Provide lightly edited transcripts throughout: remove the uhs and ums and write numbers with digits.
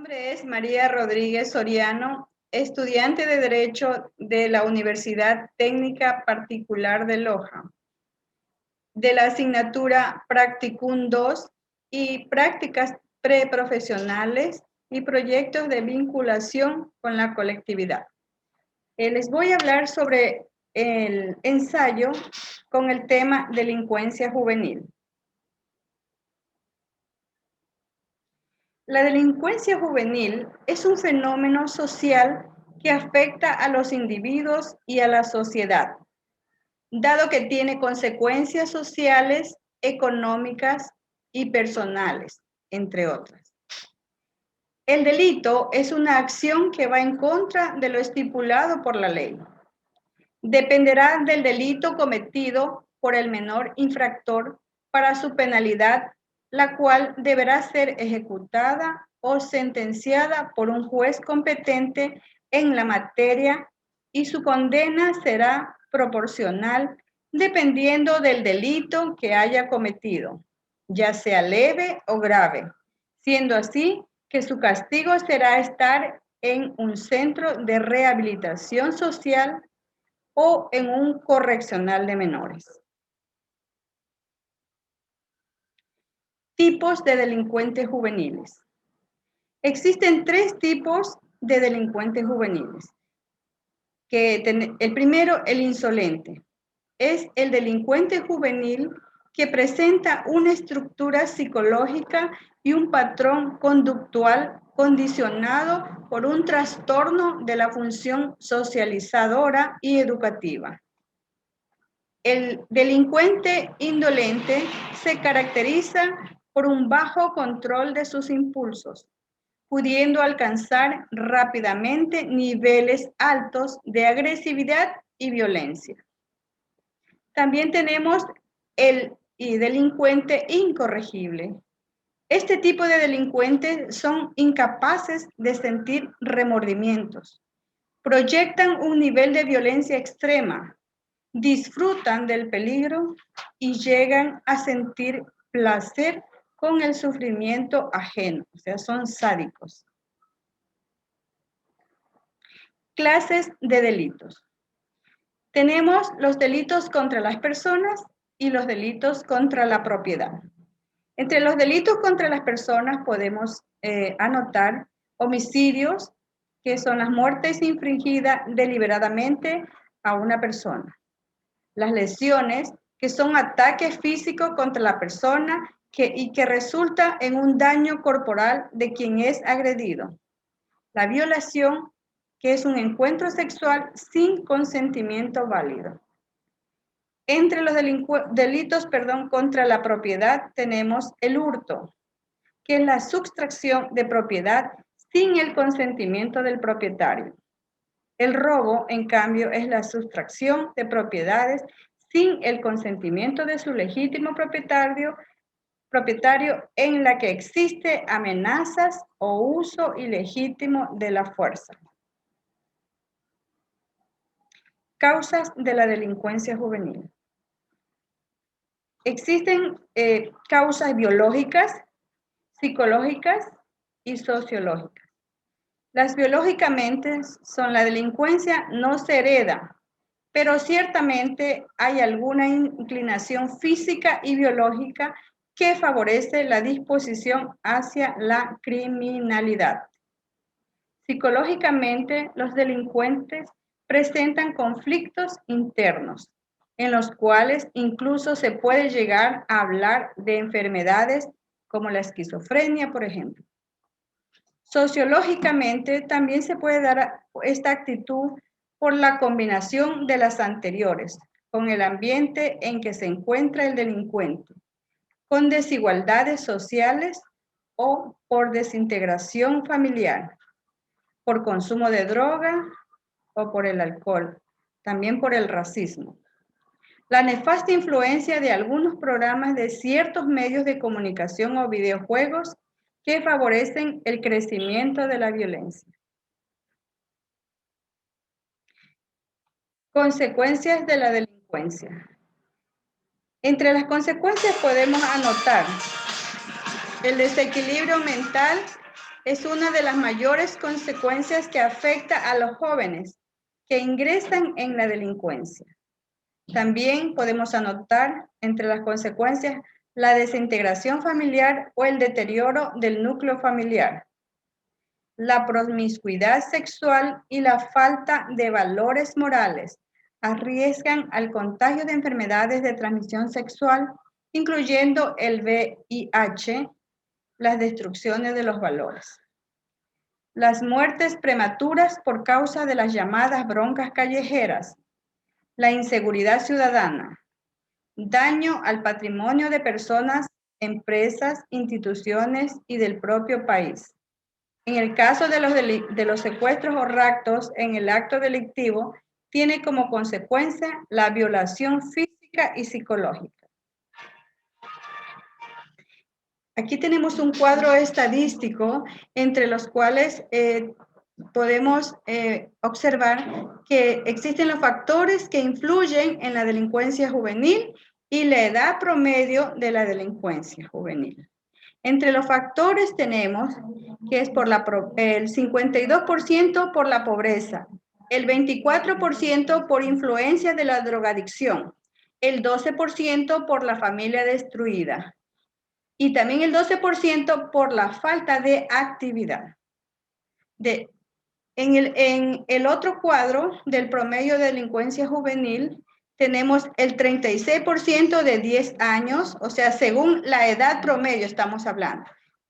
nombre es María Rodríguez Soriano, estudiante de Derecho de la Universidad Técnica Particular de Loja, de la asignatura Practicum 2 y Prácticas Preprofesionales y Proyectos de Vinculación con la Colectividad. Les voy a hablar sobre el ensayo con el tema delincuencia juvenil. La delincuencia juvenil es un fenómeno social que afecta a los individuos y a la sociedad, dado que tiene consecuencias sociales, económicas y personales, entre otras. El delito es una acción que va en contra de lo estipulado por la ley. Dependerá del delito cometido por el menor infractor para su penalidad, la cual deberá ser ejecutada o sentenciada por un juez competente en la materia y su condena será proporcional dependiendo del delito que haya cometido, ya sea leve o grave, siendo así que su castigo será estar en un centro de rehabilitación social o en un correccional de menores. Tipos de delincuentes juveniles. Existen 3 tipos de delincuentes juveniles. El primero, el insolente. Es el delincuente juvenil que presenta una estructura psicológica y un patrón conductual condicionado por un trastorno de la función socializadora y educativa. El delincuente indolente se caracteriza por un bajo control de sus impulsos, pudiendo alcanzar rápidamente niveles altos de agresividad y violencia. También tenemos el delincuente incorregible. Este tipo de delincuentes son incapaces de sentir remordimientos, proyectan un nivel de violencia extrema, disfrutan del peligro y llegan a sentir placer con el sufrimiento ajeno, o sea, son sádicos. Clases de delitos. Tenemos los delitos contra las personas y los delitos contra la propiedad. Entre los delitos contra las personas podemos anotar homicidios, que son las muertes infringidas deliberadamente a una persona. Las lesiones, que son ataques físicos contra la persona y que resulta en un daño corporal de quien es agredido. La violación, que es un encuentro sexual sin consentimiento válido. Entre los delitos contra la propiedad tenemos el hurto, que es la sustracción de propiedad sin el consentimiento del propietario. El robo, en cambio, es la sustracción de propiedades sin el consentimiento de su legítimo propietario en la que existe amenazas o uso ilegítimo de la fuerza. Causas de la delincuencia juvenil. Existen causas biológicas, psicológicas y sociológicas. Las biológicamente son la delincuencia no se hereda, pero ciertamente hay alguna inclinación física y biológica que favorece la disposición hacia la criminalidad. Psicológicamente, los delincuentes presentan conflictos internos, en los cuales incluso se puede llegar a hablar de enfermedades como la esquizofrenia, por ejemplo. Sociológicamente, también se puede dar esta actitud por la combinación de las anteriores, con el ambiente en que se encuentra el delincuente, con desigualdades sociales o por desintegración familiar, por consumo de droga o por el alcohol, también por el racismo. La nefasta influencia de algunos programas de ciertos medios de comunicación o videojuegos que favorecen el crecimiento de la violencia. Consecuencias de la delincuencia. Entre las consecuencias podemos anotar el desequilibrio mental, es una de las mayores consecuencias que afecta a los jóvenes que ingresan en la delincuencia. También podemos anotar entre las consecuencias la desintegración familiar o el deterioro del núcleo familiar, la promiscuidad sexual y la falta de valores morales arriesgan al contagio de enfermedades de transmisión sexual, incluyendo el VIH, las destrucciones de los valores. Las muertes prematuras por causa de las llamadas broncas callejeras, la inseguridad ciudadana, daño al patrimonio de personas, empresas, instituciones y del propio país. En el caso de los secuestros o raptos en el acto delictivo, tiene como consecuencia la violación física y psicológica. Aquí tenemos un cuadro estadístico entre los cuales podemos observar que existen los factores que influyen en la delincuencia juvenil y la edad promedio de la delincuencia juvenil. Entre los factores tenemos que es el 52% por la pobreza, el 24% por influencia de la drogadicción, el 12% por la familia destruida y también el 12% por la falta de actividad. En el otro cuadro del promedio de delincuencia juvenil, tenemos el 36% de 10 años, o sea, según la edad promedio estamos hablando.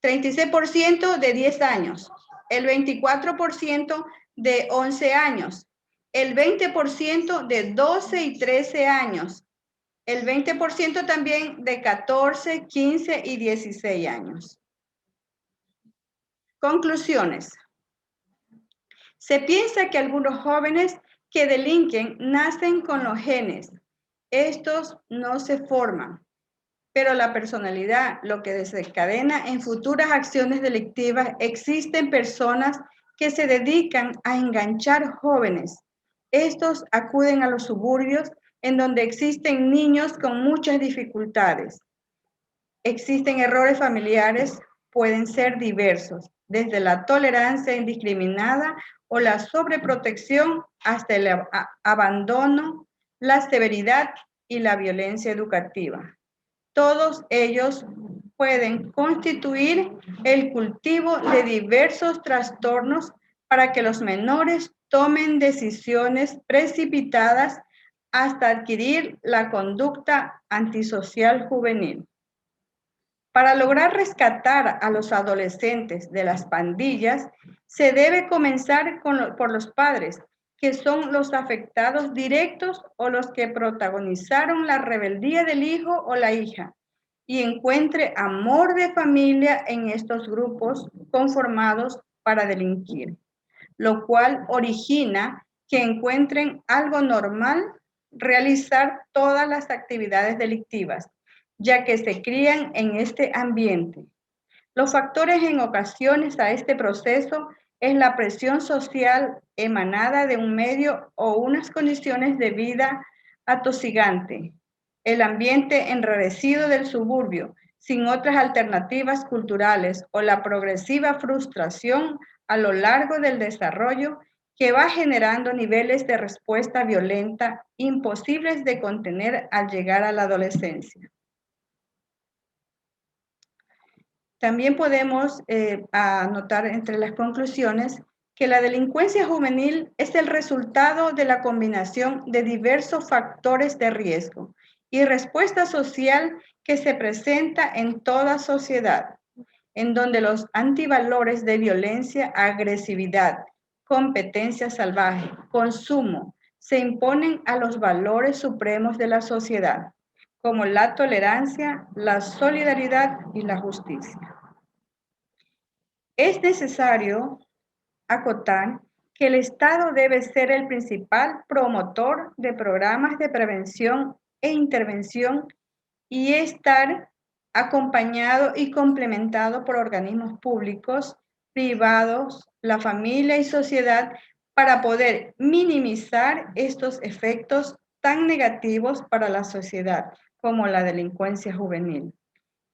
36% de 10 años, el 24% de 11 años, el 20% de 12 y 13 años, el 20% también de 14, 15 y 16 años. Conclusiones. Se piensa que algunos jóvenes que delinquen nacen con los genes. Estos no se forman, pero la personalidad, lo que desencadena en futuras acciones delictivas, existen personas que se dedican a enganchar jóvenes. Estos acuden a los suburbios en donde existen niños con muchas dificultades. Existen errores familiares, pueden ser diversos, desde la tolerancia indiscriminada o la sobreprotección hasta el abandono, la severidad y la violencia educativa. Todos ellos pueden constituir el cultivo de diversos trastornos para que los menores tomen decisiones precipitadas hasta adquirir la conducta antisocial juvenil. Para lograr rescatar a los adolescentes de las pandillas, se debe comenzar por los padres, que son los afectados directos o los que protagonizaron la rebeldía del hijo o la hija, y encuentre amor de familia en estos grupos conformados para delinquir, lo cual origina que encuentren algo normal realizar todas las actividades delictivas, ya que se crían en este ambiente. Los factores en ocasiones a este proceso es la presión social emanada de un medio o unas condiciones de vida atosigante, el ambiente enrarecido del suburbio, sin otras alternativas culturales o la progresiva frustración a lo largo del desarrollo que va generando niveles de respuesta violenta imposibles de contener al llegar a la adolescencia. También podemos anotar entre las conclusiones que la delincuencia juvenil es el resultado de la combinación de diversos factores de riesgo y respuesta social que se presenta en toda sociedad, en donde los antivalores de violencia, agresividad, competencia salvaje, consumo, se imponen a los valores supremos de la sociedad, como la tolerancia, la solidaridad y la justicia. Es necesario acotar que el Estado debe ser el principal promotor de programas de prevención e intervención y estar acompañado y complementado por organismos públicos, privados, la familia y sociedad para poder minimizar estos efectos tan negativos para la sociedad como la delincuencia juvenil.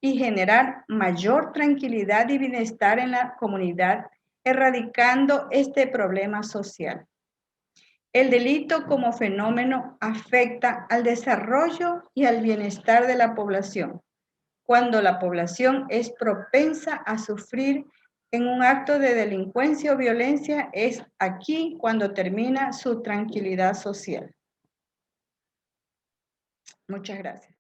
y generar mayor tranquilidad y bienestar en la comunidad, erradicando este problema social. El delito como fenómeno afecta al desarrollo y al bienestar de la población, cuando la población es propensa a sufrir en un acto de delincuencia o violencia, es aquí cuando termina su tranquilidad social. Muchas gracias.